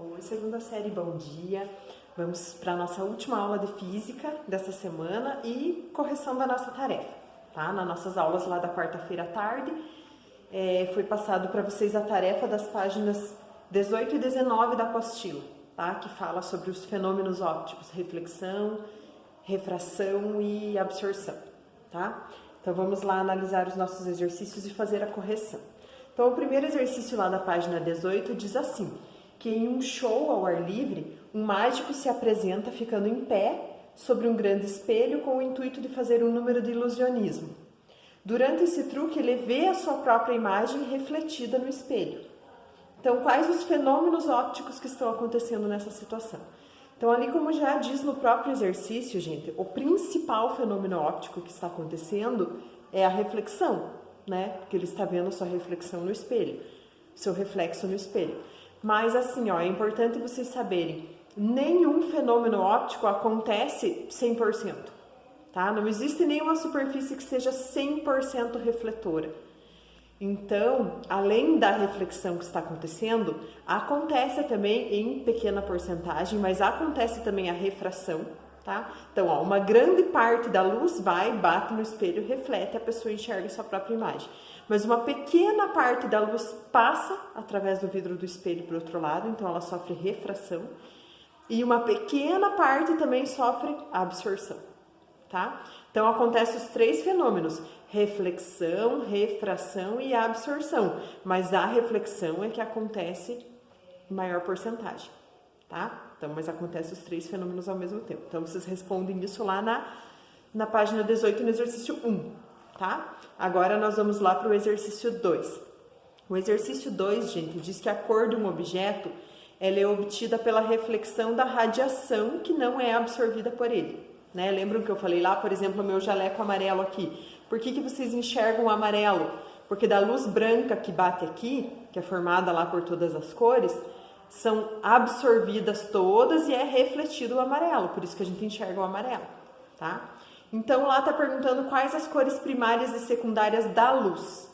Oi, segunda série, bom dia. Vamos para a nossa última aula de física dessa semana e correção da nossa tarefa, tá? Nas nossas aulas lá da quarta-feira à tarde, foi passado para vocês a tarefa das páginas 18 e 19 da apostila, tá? Que fala sobre os fenômenos ópticos, reflexão, refração e absorção, tá? Então vamos lá analisar os nossos exercícios e fazer a correção. Então o primeiro exercício lá da página 18 diz assim: que em um show ao ar livre, um mágico se apresenta ficando em pé sobre um grande espelho com o intuito de fazer um número de ilusionismo. Durante esse truque, ele vê a sua própria imagem refletida no espelho. Então, quais os fenômenos ópticos que estão acontecendo nessa situação? Então, ali como já diz no próprio exercício, gente, o principal fenômeno óptico que está acontecendo é a reflexão, né? Porque ele está vendo a sua reflexão no espelho, seu reflexo no espelho. Mas assim, ó, é importante vocês saberem, nenhum fenômeno óptico acontece 100%, tá? Não existe nenhuma superfície que seja 100% refletora. Então, além da reflexão que está acontecendo, acontece também em pequena porcentagem, mas acontece também a refração, tá? Então, ó, uma grande parte da luz vai, bate no espelho, reflete, a pessoa enxerga sua própria imagem. Mas uma pequena parte da luz passa através do vidro do espelho para o outro lado, então ela sofre refração. E uma pequena parte também sofre absorção, tá? Então acontecem os três fenômenos: reflexão, refração e absorção. Mas a reflexão é que acontece em maior porcentagem, tá? Então, mas acontece os três fenômenos ao mesmo tempo. Então vocês respondem isso lá na página 18, no exercício 1. Tá? Agora nós vamos lá para o exercício 2. O exercício 2, gente, diz que a cor de um objeto ela é obtida pela reflexão da radiação que não é absorvida por ele, né? Lembram que eu falei lá, por exemplo, o meu jaleco amarelo aqui. Por que vocês enxergam o amarelo? Porque da luz branca que bate aqui, que é formada lá por todas as cores, são absorvidas todas e é refletido o amarelo, por isso que a gente enxerga o amarelo, tá? Então, lá está perguntando quais as cores primárias e secundárias da luz.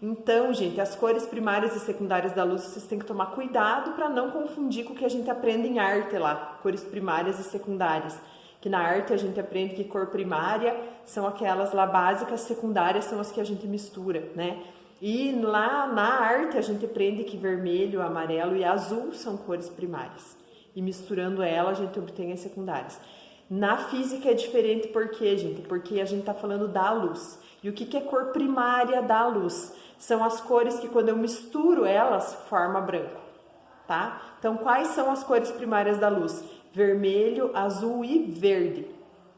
Então, gente, as cores primárias e secundárias da luz, vocês têm que tomar cuidado para não confundir com o que a gente aprende em arte lá, cores primárias e secundárias. Que na arte a gente aprende que cor primária são aquelas lá básicas, secundárias são as que a gente mistura, né? E lá na arte a gente aprende que vermelho, amarelo e azul são cores primárias. E misturando elas a gente obtém as secundárias. Na física é diferente, por quê, gente? Porque a gente está falando da luz. E o que é cor primária da luz? São as cores que quando eu misturo elas, forma branco, tá? Então, quais são as cores primárias da luz? Vermelho, azul e verde,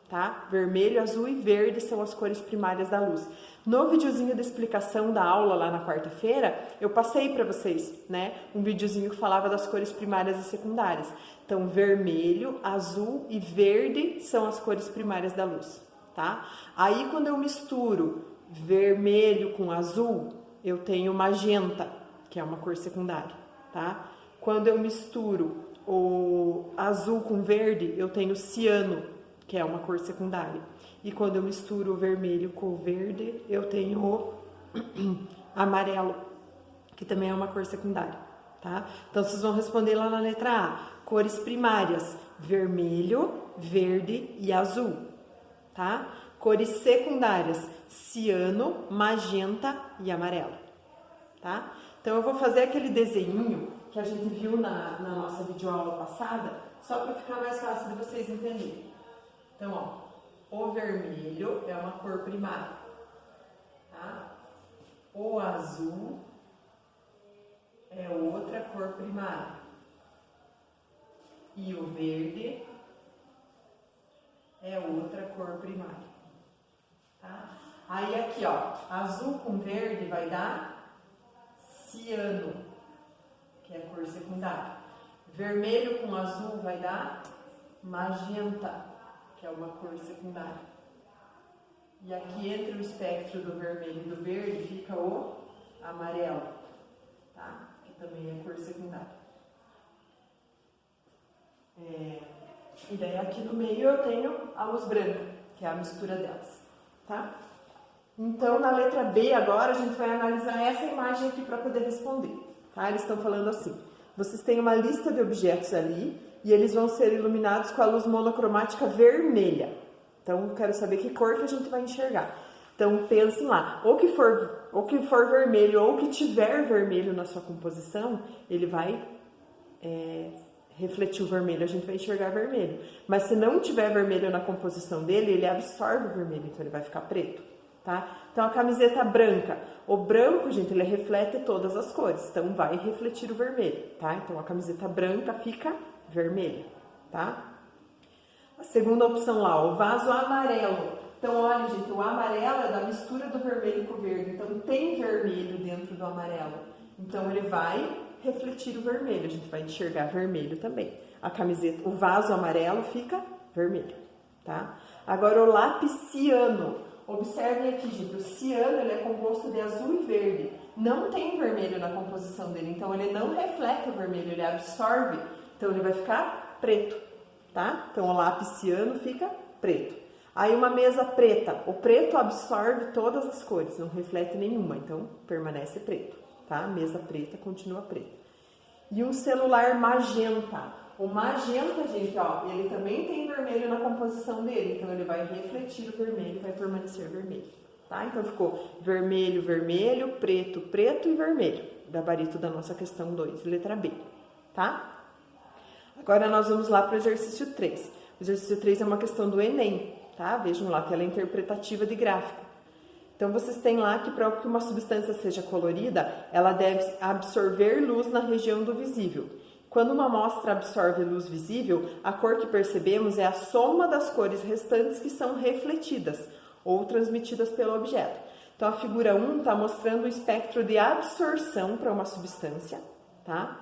tá? Vermelho, azul e verde são as cores primárias da luz. No videozinho de explicação da aula lá na quarta-feira, eu passei para vocês, né? Um videozinho que falava das cores primárias e secundárias. Então, vermelho, azul e verde são as cores primárias da luz, tá? Aí, quando eu misturo vermelho com azul, eu tenho magenta, que é uma cor secundária, tá? Quando eu misturo o azul com verde, eu tenho ciano, que é uma cor secundária. E quando eu misturo o vermelho com o verde, eu tenho o amarelo, que também é uma cor secundária, tá? Então, vocês vão responder lá na letra A. Cores primárias: vermelho, verde e azul, tá? Cores secundárias: ciano, magenta e amarelo, tá? Então, eu vou fazer aquele desenho que a gente viu na nossa videoaula passada, só para ficar mais fácil de vocês entenderem. Então, ó, o vermelho é uma cor primária, tá? O azul é outra cor primária. E o verde é outra cor primária, tá? Aí aqui, ó, azul com verde vai dar ciano, que é a cor secundária. Vermelho com azul vai dar magenta, que é uma cor secundária. E aqui entre o espectro do vermelho e do verde fica o amarelo, tá? Que também é cor secundária. E daí aqui no meio eu tenho a luz branca, que é a mistura delas, tá? Então, na letra B agora, a gente vai analisar essa imagem aqui para poder responder, tá? Eles estão falando assim: vocês têm uma lista de objetos ali e eles vão ser iluminados com a luz monocromática vermelha. Então, eu quero saber que cor que a gente vai enxergar. Então, pensem lá, ou que for vermelho ou que tiver vermelho na sua composição, ele vai refletir o vermelho, a gente vai enxergar vermelho. Mas se não tiver vermelho na composição dele, ele absorve o vermelho, então ele vai ficar preto, tá? Então, a camiseta branca, o branco, gente, ele reflete todas as cores, então vai refletir o vermelho, tá? Então, a camiseta branca fica vermelha, tá? A segunda opção lá, o vaso amarelo. Então, olha, gente, o amarelo é da mistura do vermelho com o verde. Então, tem vermelho dentro do amarelo. Então, ele vai refletir o vermelho. A gente vai enxergar vermelho também. A camiseta, o vaso amarelo fica vermelho, tá? Agora, o lápis ciano. Observem aqui, gente, o ciano ele é composto de azul e verde. Não tem vermelho na composição dele. Então, ele não reflete o vermelho, ele absorve. Então, ele vai ficar preto, tá? Então, o lápis ciano fica preto. Aí uma mesa preta, o preto absorve todas as cores, não reflete nenhuma, então permanece preto, tá? Mesa preta continua preta. E um celular magenta. O magenta, gente, ó, ele também tem vermelho na composição dele, então ele vai refletir o vermelho e vai permanecer vermelho, tá? Então ficou vermelho, vermelho, preto, preto e vermelho. Gabarito da nossa questão 2, letra B, tá? Agora nós vamos lá para o exercício 3. O exercício 3 é uma questão do Enem. Tá? Vejam lá, tela interpretativa de gráfico. Então, vocês têm lá que para que uma substância seja colorida, ela deve absorver luz na região do visível. Quando uma amostra absorve luz visível, a cor que percebemos é a soma das cores restantes que são refletidas ou transmitidas pelo objeto. Então, a figura 1 está mostrando o espectro de absorção para uma substância, tá?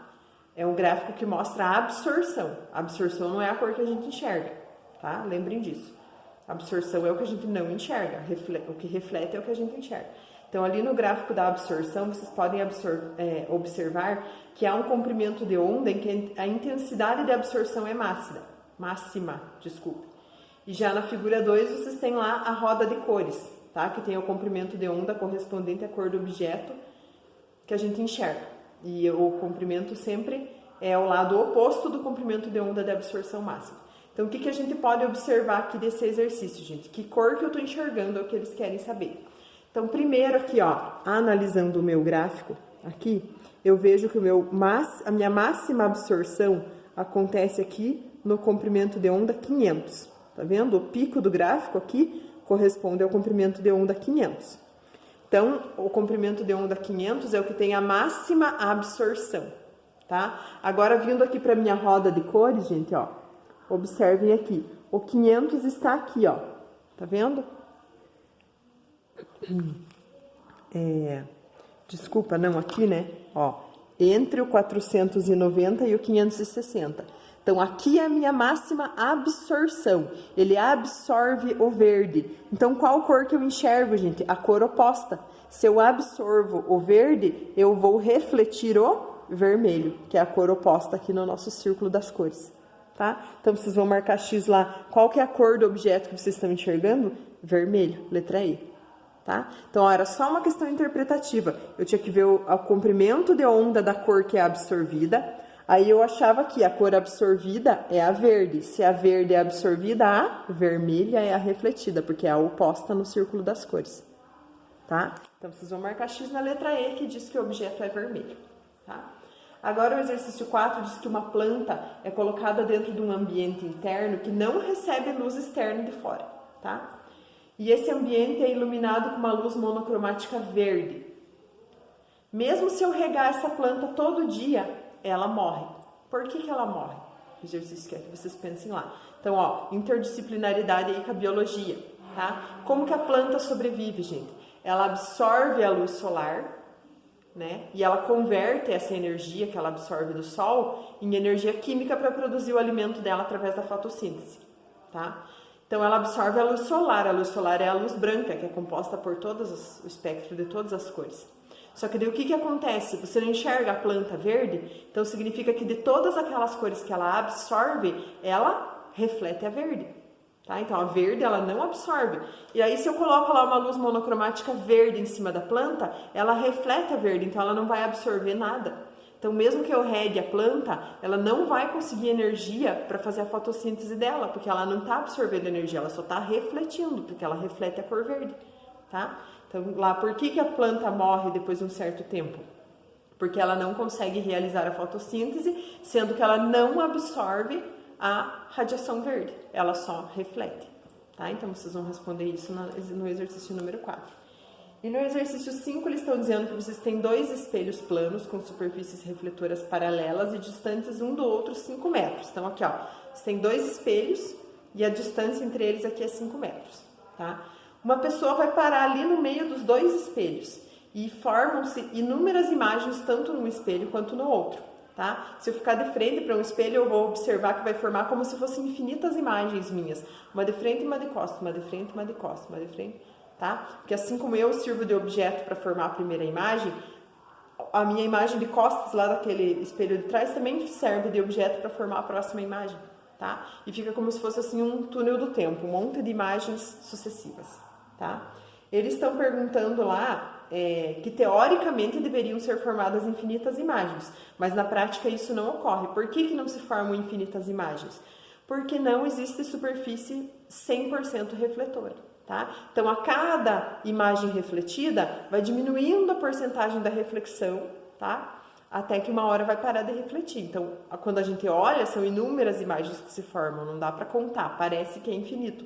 É um gráfico que mostra a absorção. A absorção não é a cor que a gente enxerga, tá? Lembrem disso. Absorção é o que a gente não enxerga, o que reflete é o que a gente enxerga. Então, ali no gráfico da absorção, vocês podem observar que há um comprimento de onda em que a intensidade de absorção é máxima. E já na figura 2, vocês têm lá a roda de cores, tá? Que tem o comprimento de onda correspondente à cor do objeto que a gente enxerga. E o comprimento sempre é ao lado oposto do comprimento de onda de absorção máxima. Então, o que a gente pode observar aqui desse exercício, gente? Que cor que eu estou enxergando é o que eles querem saber. Então, primeiro aqui, ó, analisando o meu gráfico, aqui, eu vejo que a minha máxima absorção acontece aqui no comprimento de onda 500. Tá vendo? O pico do gráfico aqui corresponde ao comprimento de onda 500. Então, o comprimento de onda 500 é o que tem a máxima absorção, tá? Agora, vindo aqui para minha roda de cores, gente, ó. Observem aqui, o 500 está aqui, ó, tá vendo? Desculpa, não, aqui, né? Ó, entre o 490 e o 560. Então, aqui é a minha máxima absorção. Ele absorve o verde. Então, qual cor que eu enxergo, gente? A cor oposta. Se eu absorvo o verde, eu vou refletir o vermelho, que é a cor oposta aqui no nosso círculo das cores. Tá? Então, vocês vão marcar X lá. Qual que é a cor do objeto que vocês estão enxergando? Vermelho, letra E. Tá? Então, ó, era só uma questão interpretativa. Eu tinha que ver o comprimento de onda da cor que é absorvida. Aí, eu achava que a cor absorvida é a verde. Se a verde é absorvida, a vermelha é a refletida, porque é a oposta no círculo das cores. Tá? Então, vocês vão marcar X na letra E, que diz que o objeto é vermelho. Tá? Agora, o exercício 4 diz que uma planta é colocada dentro de um ambiente interno que não recebe luz externa de fora, tá? E esse ambiente é iluminado com uma luz monocromática verde. Mesmo se eu regar essa planta todo dia, ela morre. Por que ela morre? O exercício quer que vocês pensem lá. Então, ó, interdisciplinaridade aí com a biologia, tá? Como que a planta sobrevive, gente? Ela absorve a luz solar, né? E ela converte essa energia que ela absorve do sol em energia química para produzir o alimento dela através da fotossíntese, tá? Então, ela absorve a luz solar é a luz branca, que é composta por o espectro de todas as cores. Só que daí o que acontece? Você não enxerga a planta verde, então significa que de todas aquelas cores que ela absorve, ela reflete a verde. Tá? Então, a verde, ela não absorve. E aí, se eu coloco lá uma luz monocromática verde em cima da planta, ela reflete a verde, então ela não vai absorver nada. Então, mesmo que eu regue a planta, ela não vai conseguir energia para fazer a fotossíntese dela, porque ela não está absorvendo energia, ela só está refletindo, porque ela reflete a cor verde, tá? Então, lá, por que a planta morre depois de um certo tempo? Porque ela não consegue realizar a fotossíntese, sendo que ela não absorve a radiação verde, ela só reflete, tá? Então, vocês vão responder isso no exercício número 4. E no exercício 5, eles estão dizendo que vocês têm 2 espelhos planos com superfícies refletoras paralelas e distantes um do outro 5 metros. Então, aqui, ó, você tem 2 espelhos e a distância entre eles aqui é 5 metros, tá? Uma pessoa vai parar ali no meio dos 2 espelhos e formam-se inúmeras imagens tanto num espelho quanto no outro, tá? Se eu ficar de frente para um espelho, eu vou observar que vai formar como se fossem infinitas imagens minhas. Uma de frente e uma de costas, uma de frente e uma de costas, uma de frente... Tá? Porque assim como eu sirvo de objeto para formar a primeira imagem, a minha imagem de costas lá daquele espelho de trás também serve de objeto para formar a próxima imagem, tá? E fica como se fosse assim um túnel do tempo, um monte de imagens sucessivas, tá? Eles estão perguntando lá que teoricamente deveriam ser formadas infinitas imagens, mas na prática isso não ocorre. Por que não se formam infinitas imagens? Porque não existe superfície 100% refletora. Tá? Então, a cada imagem refletida, vai diminuindo a porcentagem da reflexão, tá? Até que uma hora vai parar de refletir. Então, quando a gente olha, são inúmeras imagens que se formam, não dá para contar, parece que é infinito,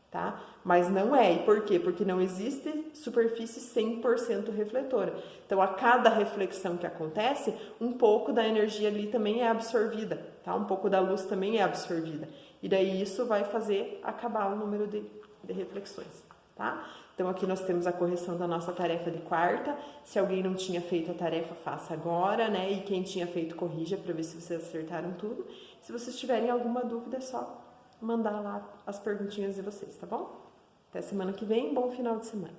tá? Mas não é. E por quê? Porque não existe superfície 100% refletora. Então, a cada reflexão que acontece, um pouco da energia ali também é absorvida, tá? Um pouco da luz também é absorvida. E daí isso vai fazer acabar o número de reflexões, tá? Então, aqui nós temos a correção da nossa tarefa de quarta. Se alguém não tinha feito a tarefa, faça agora, né? E quem tinha feito, corrija para ver se vocês acertaram tudo. Se vocês tiverem alguma dúvida, é só mandar lá as perguntinhas de vocês, tá bom? Até semana que vem, bom final de semana.